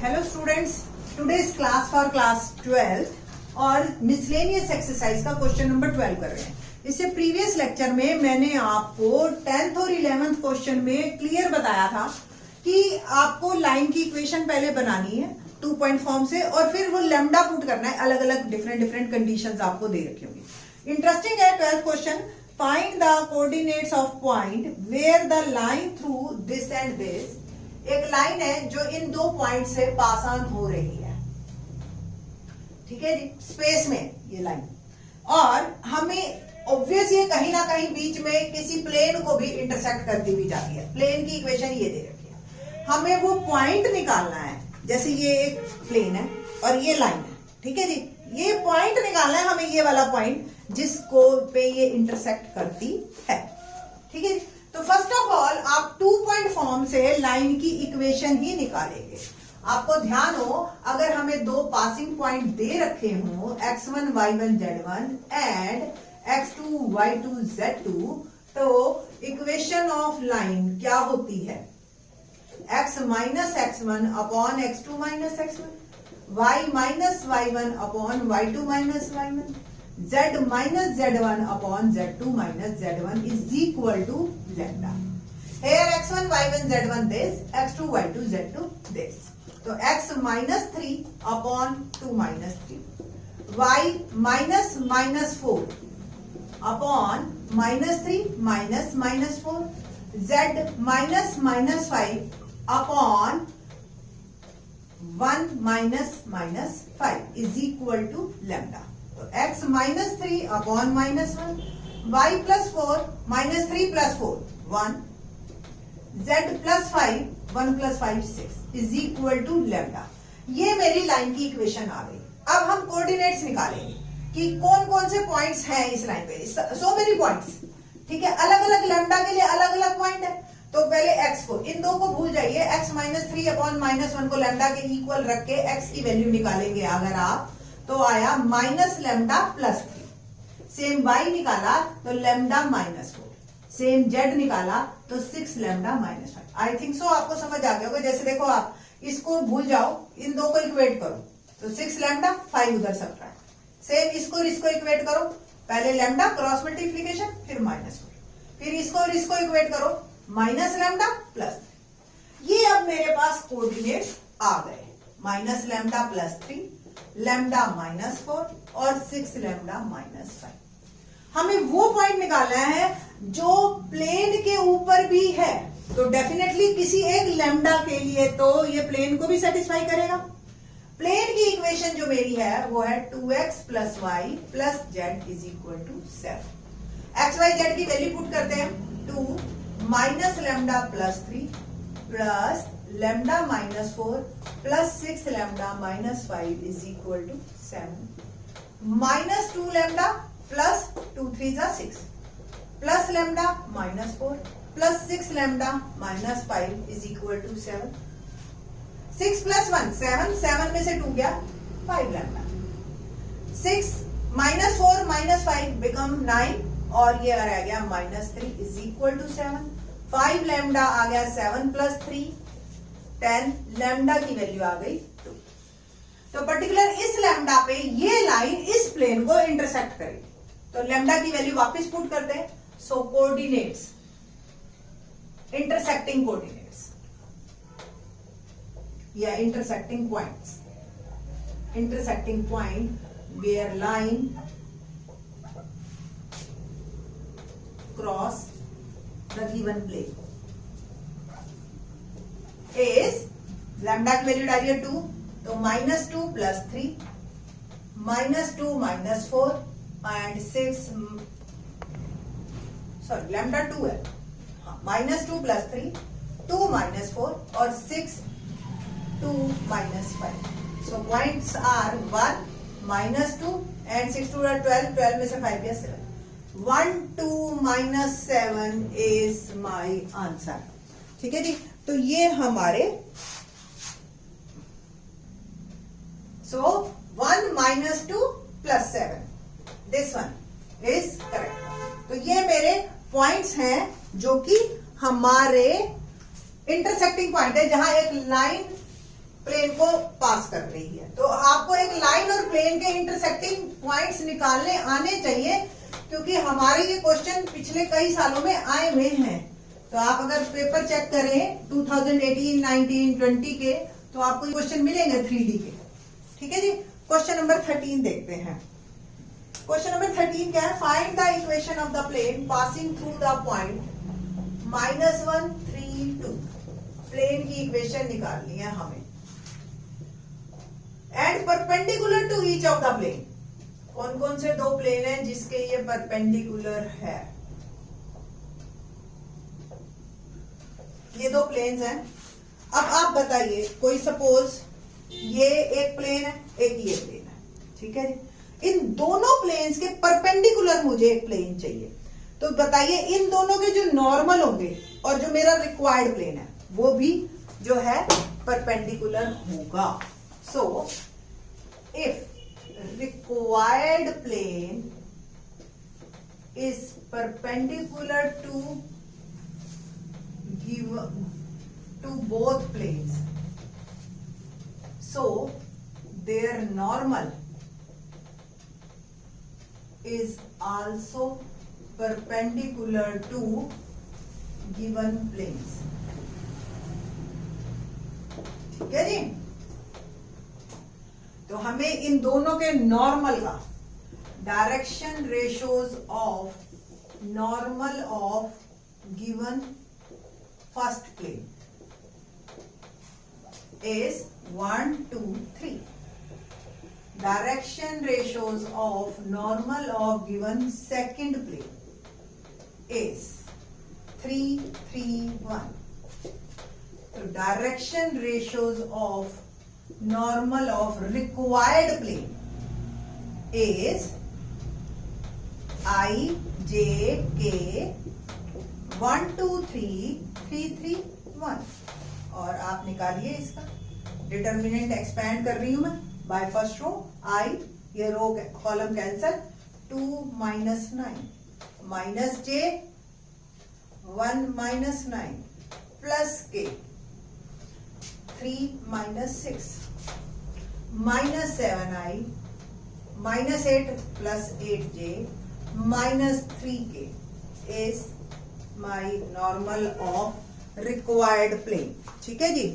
Hello students, today's class for class 12 और miscellaneous exercise का question number 12 कर रहे हैं। इससे प्रीवियस लेक्चर में मैंने आपको 10th और 11th क्वेश्चन में क्लियर बताया था कि आपको लाइन की इक्वेशन पहले बनानी है 2 पॉइंट फॉर्म से और फिर वो लैम्डा पुट करना है। अलग अलग डिफरेंट कंडीशंस आपको दे रखी होंगी। इंटरेस्टिंग है 12th question. Find the coordinates of point where the line through this and this. एक लाइन है जो इन दो पॉइंट से पास ऑन हो रही है, ठीक है जी, स्पेस में ये लाइन, और हमें ऑब्वियस ये कहीं ना कहीं बीच में किसी प्लेन को भी इंटरसेक्ट करती हुई जाती है। प्लेन की इक्वेशन ये दे रखी है, हमें वो पॉइंट निकालना है। जैसे ये एक प्लेन है और ये लाइन है, ठीक है जी, ये पॉइंट निकालना है हमें, ये वाला पॉइंट जिसको पे ये इंटरसेक्ट करती है, ठीक है जी। तो फर्स्ट ऑफ ऑल आप 2 पॉइंट फॉर्म से लाइन की इक्वेशन ही निकालेंगे। आपको ध्यान हो, अगर हमें दो पासिंग पॉइंट दे रखे हो x1 y1 z1 and x2 y2 z2, तो इक्वेशन ऑफ लाइन क्या होती है? x minus x1 upon x2 minus x1, y minus y1 upon y2 minus y1, z minus z1 upon z2 minus z1 is equal to lambda. Here x1 y1 z1 this, x2 y2 z2 this. तो x minus 3 upon 2 minus 3, y minus minus 4 upon minus 3 minus minus 4, z minus minus 5 upon 1 minus minus 5 is equal to lambda. तो x minus 3 upon minus 1, y plus 4 minus 3 plus 4 1, z plus 5 1 plus 5 6 is equal to lambda. ये मेरी line की equation आ गई। अब हम coordinates निकालेंगे कि कौन कौन से पॉइंट्स हैं इस लाइन पे। सो मेनी पॉइंट्स, ठीक है, अलग अलग लैम्डा के लिए अलग अलग पॉइंट है। तो पहले x को, इन दो को भूल जाइए, x माइनस 3 अपॉन माइनस 1 को लैम्डा के इक्वल रख के x की वैल्यू निकालेंगे अगर आप, तो आया minus lambda plus 3। Same y निकाला तो लैम्डा माइनस 4, सेम z निकाला तो 6 lambda minus 5। I think so आपको समझ आ गया होगा। जैसे देखो, आप इसको भूल जाओ, इन दो को इक्वेट करो तो 6 लैम्डा 5 उधर सब्ट्रैक्ट, सेम इसको इक्वेट करो, पहले लैम्डा क्रॉस मल्टीप्लीकेशन फिर माइनस 4, फिर इसको इक्वेट करो माइनस लैम्डा प्लस 3। ये अब मेरे पास कोऑर्डिनेट्स आ गए, minus lambda plus 3, lambda minus 4 और 6 लैम्डा माइनस 5। हमें वो पॉइंट निकालना है जो प्लेन के ऊपर भी है। तो डेफिनेटली किसी एक लैम्डा के लिए तो ये प्लेन को भी सेटिस्फाई करेगा। प्लेन की इक्वेशन जो मेरी है वो है 2x plus y plus z is equal to 7। X y z की वैल्यू पुट करते हैं, 2 minus lambda plus 3 plus lambda minus 4 plus 6 lambda minus 5 is equal to 7, minus 2 lambda plus 2 3 जा 6 plus lambda minus 4 plus 6 lambda minus 5 is equal to 7। 6 plus 1 7, 7 में से 2 गया 5 lambda, 6 minus 4 minus 5 become 9 और ये आ गया minus 3 is equal to 7। 5 lambda आ गया 7 प्लस 3 10, लैम्डा की वैल्यू आ गई 2। तो पर्टिकुलर इस लैम्डा पे ये लाइन इस प्लेन को इंटरसेक्ट करेगी। तो लैम्डा की वैल्यू वापस पुट करते हैं। सो कोऑर्डिनेट्स, इंटरसेक्टिंग कोऑर्डिनेट्स या intersecting points, intersecting point where line cross the given plane is lambda की वैल्यू डालिए 2, तो minus 2 plus 3 minus 2 minus 4 and 6, sorry lambda 2 है, माइनस 2 प्लस 3 2 माइनस 4 और 6 2 minus 5। So points are 1 minus 2 and 6 2 12, 12 में से 5 गया 7, 1 2 minus 7 is my answer, ठीक है जी। तो ये हमारे 1 minus 2 plus 7, this one is correct. तो ये मेरे पॉइंट्स हैं जो कि हमारे इंटरसेक्टिंग पॉइंट है, जहां एक लाइन प्लेन को पास कर रही है। तो आपको एक लाइन और प्लेन के इंटरसेक्टिंग पॉइंट्स निकालने आने चाहिए, क्योंकि हमारे ये क्वेश्चन पिछले कई सालों में आए हुए हैं। तो आप अगर पेपर चेक करें 2018, 19, 20 के, तो आपको ये क्वेश्चन मिलेंगे 3D के। ठीक है जी। क्वेश्चन नंबर 13 देखते हैं। क्वेश्चन नंबर 13 क्या है? Find the equation of the plane passing through the point -1, 3, 2। Plane की इक्वेशन निकालनी है हमें। And perpendicular to each of the plane. कौन कौन से दो प्लेन हैं जिसके ये परपेंडिकुलर है? ये दो प्लेन्स हैं। अब आप बताइए, कोई सपोज ये एक प्लेन है, एक ये प्लेन है। ठीक है जी। इन दोनों प्लेन्स के परपेंडिकुलर मुझे एक प्लेन चाहिए। तो बताइए, इन दोनों के जो नॉर्मल होंगे और जो मेरा रिक्वायर्ड प्लेन है वो भी जो है परपेंडिकुलर होगा। So if required plane is perpendicular to both planes, so their normal is also perpendicular to given planes। ठीक है जी। तो हमें इन दोनों के नॉर्मल का direction ratios of normal of given first plane is 1, 2, 3। Direction ratios of normal of given second plane is 3, 3, 1। So direction ratios of normal of required plane is I, J, K, 1, 2, 3, 3, 3, 1। और आप निकालिए इसका determinant. Expand कर रही हूं मैं by first row. I, ये row column cancel. 2 - 9 minus j 1 - 9 plus k 3 - 6 -7i -8 plus 8j -3k is my normal of required plane. ठीक है जी।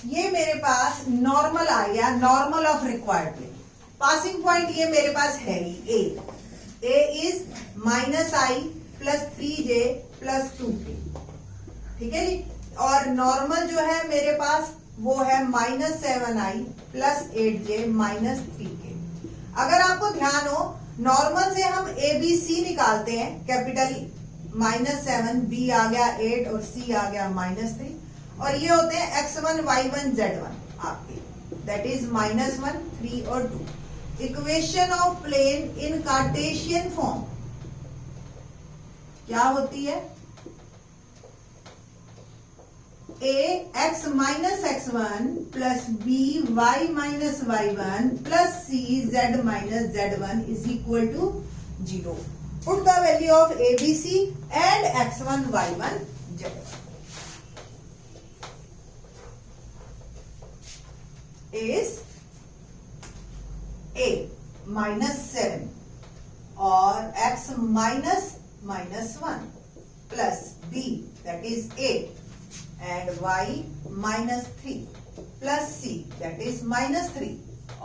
ये मेरे पास नॉर्मल आ गया, normal of required plane. Passing point ये मेरे पास है ही a is -i plus 3j plus 2k। ठीक है जी। और नॉर्मल जो है मेरे पास वो है -7i प्लस 8j -3k। अगर आपको ध्यान हो, नॉर्मल से हम ABC निकालते हैं, कैपिटल -7, B आ गया 8 और C आ गया -3। और ये होते हैं x1, y1, z1 आपके, दैट इज -1, 3 और 2। Equation of plane in Cartesian form क्या होती है? A x - x1 plus B y - y1 plus C z - z1 is equal to 0। Put the value of ABC and x1, y1, z1 is A -7 और x -1 plus B that is 8 and y -3 plus C that is -3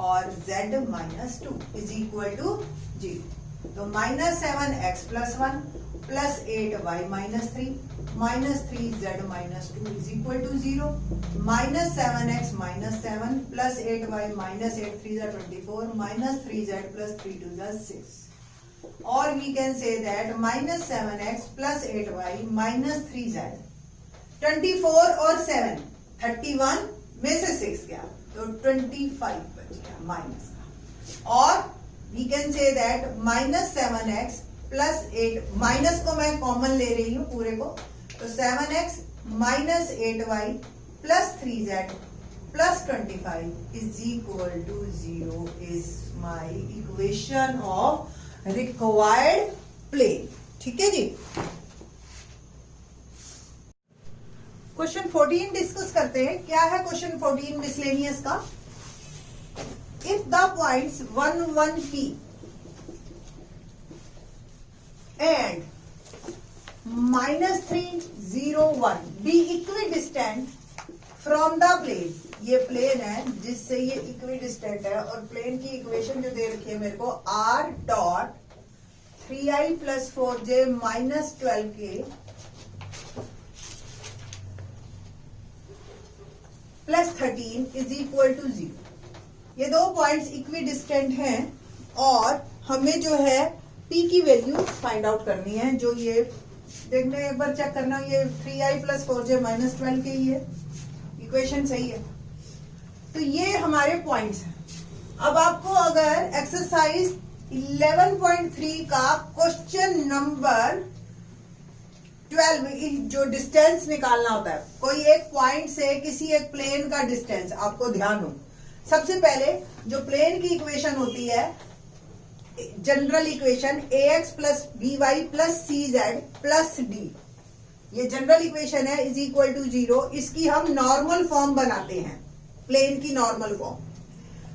और z -2 is equal to 0। तो -7x + 1 plus 8y - 3 -3z -2 is equal to 0। -7x - 7 plus 8y -8 3 24 -3z plus 3 2 6। और we can say that -7x plus 8y -3z 24 और 7 31 में से 6 गया तो 25 बच गया माइनस का। और we can say that -7x plus 8, minus को मैं कॉमन ले रही हूं पूरे को, तो 7x -8y plus 3z plus 25 is equal to 0 is my equation of required plane. ठीक है जी। क्वेश्चन 14 डिस्कस करते हैं। क्या है क्वेश्चन 14 मिसलेनियस का? If the points 1 1 P and -3 0 1 be equidistant from the plane, ये प्लेन है जिससे ये इक्विडिस्टेंट है, और प्लेन की इक्वेशन जो दे रखी है मेरे को, r dot 3i + 4j - 12k + 13 = 0। ये दो पॉइंट्स इक्विडिस्टेंट हैं और हमें जो है p की वैल्यू फाइंड आउट करनी है। जो ये देखने एक बार चेक करना, ये 3i + 4j - 12k ही है, इक्वेशन सही है। तो ये हमारे पॉइंट्स हैं। अब आपको अगर एक्सरसाइज 11.3 का क्वेश्चन नंबर 12 जो डिस्टेंस निकालना होता है, कोई एक पॉइंट से किसी एक प्लेन का डिस्टेंस, आपको ध्यान हो, सबसे पहले जो प्लेन की इक्वेशन होती है, general equation ax + by + cz + d, ये जनरल इक्वेशन है, = 0। इसकी हम नॉर्मल फॉर्म बनाते हैं, प्लेन की नॉर्मल फॉर्म,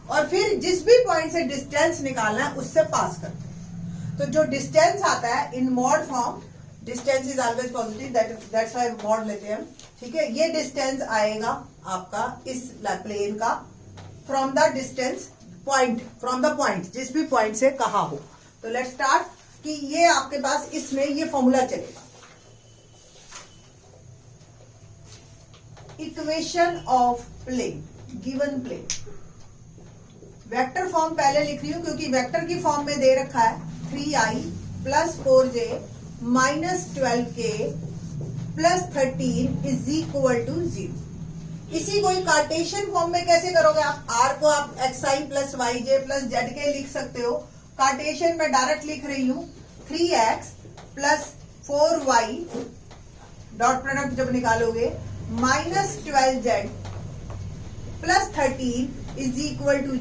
और फिर जिस भी पॉइंट से डिस्टेंस निकालना है उससे पास करते हैं। तो जो डिस्टेंस आता है in mod form, distance is always positive, that's why mod लेते हैं, ठीक है। ये डिस्टेंस आएगा आपका इस प्लेन का from the distance point, from the point, जिस भी पॉइंट से कहा हो। तो लेट्स स्टार्ट कि ये आपके पास इसमें ये फॉर्मूला चलेगा, equation of plane, given plane. Vector form पहले लिख रही हूं क्योंकि वेक्टर की फॉर्म में दे रखा है 3i + 4j - 12k + 13 = 0। इसी को कार्टेशियन फॉर्म में कैसे करोगे आप? r को आप xi + yj + zk लिख सकते हो। कार्टेशियन में डायरेक्ट लिख रही हूं 3x + 4y डॉट प्रोडक्ट जब निकालोगे -12z + 13 =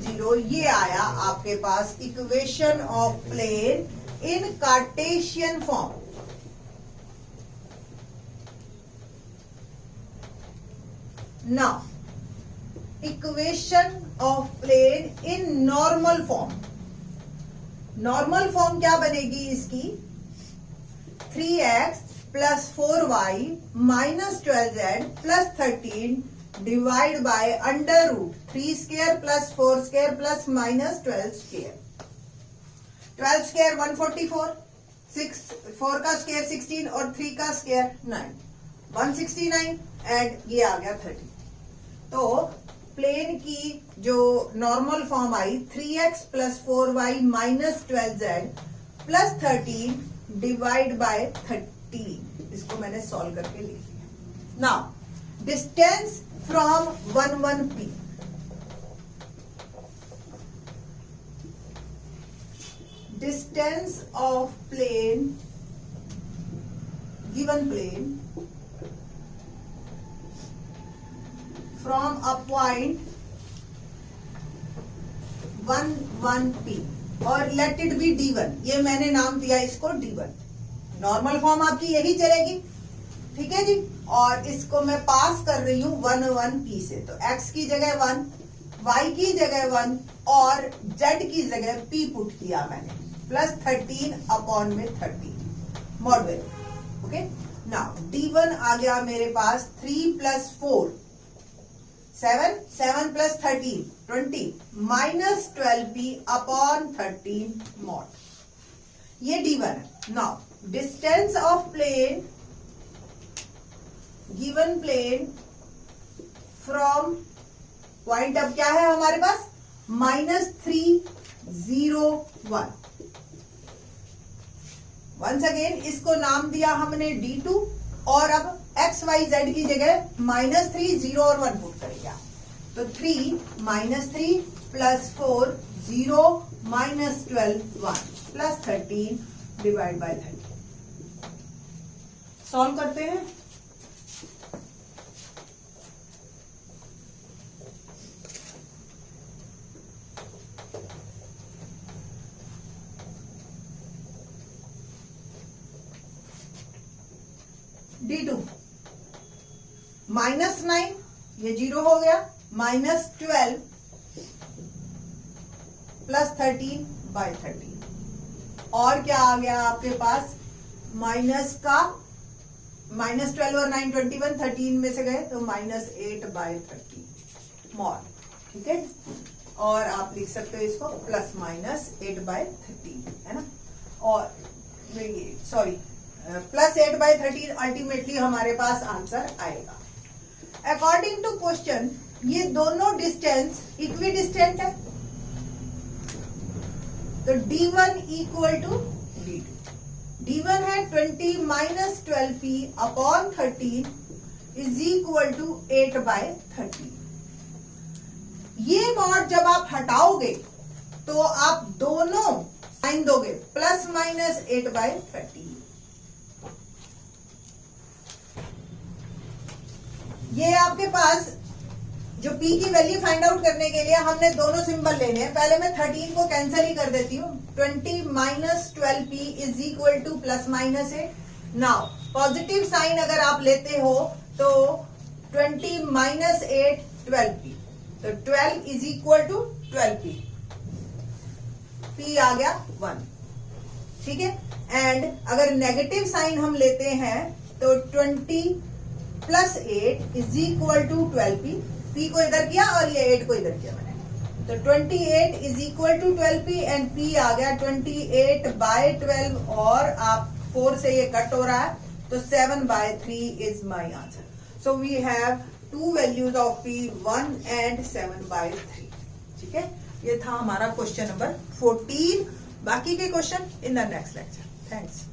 0। ये आया आपके पास equation of plane in Cartesian form. Now equation of plane in normal form. Normal form क्या बनेगी इसकी? 3x + 4y - 12z + 13 divide bye √3² + 4² + -12²। 12² 144, 4 का स्क्वायर 16 और 3 का स्क्वायर 9, 169 एंड ये आ गया 30। तो प्लेन की जो नॉर्मल फॉर्म आई 3x + 4y - 12z + 13 divide by 13, इसको मैंने सॉल्व करके लिख लिया। Now distance from 1 1 P, distance of plane, given plane from a point 1 1 P और लेट इट बी D1, ये मैंने नाम दिया इसको D1। नॉर्मल फॉर्म आपकी यही चलेगी, ठीक है जी। और इसको मैं पास कर रही हूं 1 1 P से, तो x की जगह 1, y की जगह 1 और z की जगह P पुट किया मैंने, + 13/13 mod value. Okay, now D1 आ गया मेरे पास 3 + 4 7, 7 + 13 20 -12p/13 मॉड, ये D1 है। Now distance of plane, given plane from point, अब क्या है हमारे पास? -3 0 1। वंस अगेन इसको नाम दिया हमने D2 और अब x y z की जगह -3 0 और 1 पुट करेंगे। तो 3 -3 + 4 0 -12 1 + 13 डिवाइड बाय 30। सॉल्व करते हैं। D2 -9 ये 0 हो गया, -12 प्लस 13/13 और क्या आ गया आपके पास -12 और 9 21, 13 में से गए तो -8/13 मोर, ठीक है। और आप लिख सकते हो इसको +-8/13 है ना, और सॉरी +8/13 अल्टीमेटली हमारे पास आंसर आएगा। अकॉर्डिंग टू क्वेश्चन ये दोनों डिस्टेंस इक्वी डिस्टेंट है, तो D1 equal to D2। D1 है 20 - 12p upon 13 is equal to 8/13। ये मॉड जब आप हटाओगे तो आप दोनों साइन दोगे +-8/13। ये आपके पास जो p की वैल्यू फाइंड आउट करने के लिए हमने दोनों सिंबल लेने हैं। पहले मैं 13 को कैंसिल ही कर देती हूँ। 20 - 12p is equal to +-8। Now positive sign अगर आप लेते हो तो 20 - 8 12p, तो 12 is equal to 12p, p आ गया 1, ठीक है। एंड अगर नेगेटिव साइन हम लेते हैं तो 20 + 8 is equal to 12p, p को इधर किया और ये 8 को इधर किया मैंने, तो 28 is equal to 12p and p आ गया 28/12 और आप 4 से ये कट हो रहा है तो 7/3 is my answer. So we have 2 values of p, 1 and 7/3, ठीक है। ये था हमारा क्वेश्चन नंबर 14। बाकी के question in the next lecture. Thanks.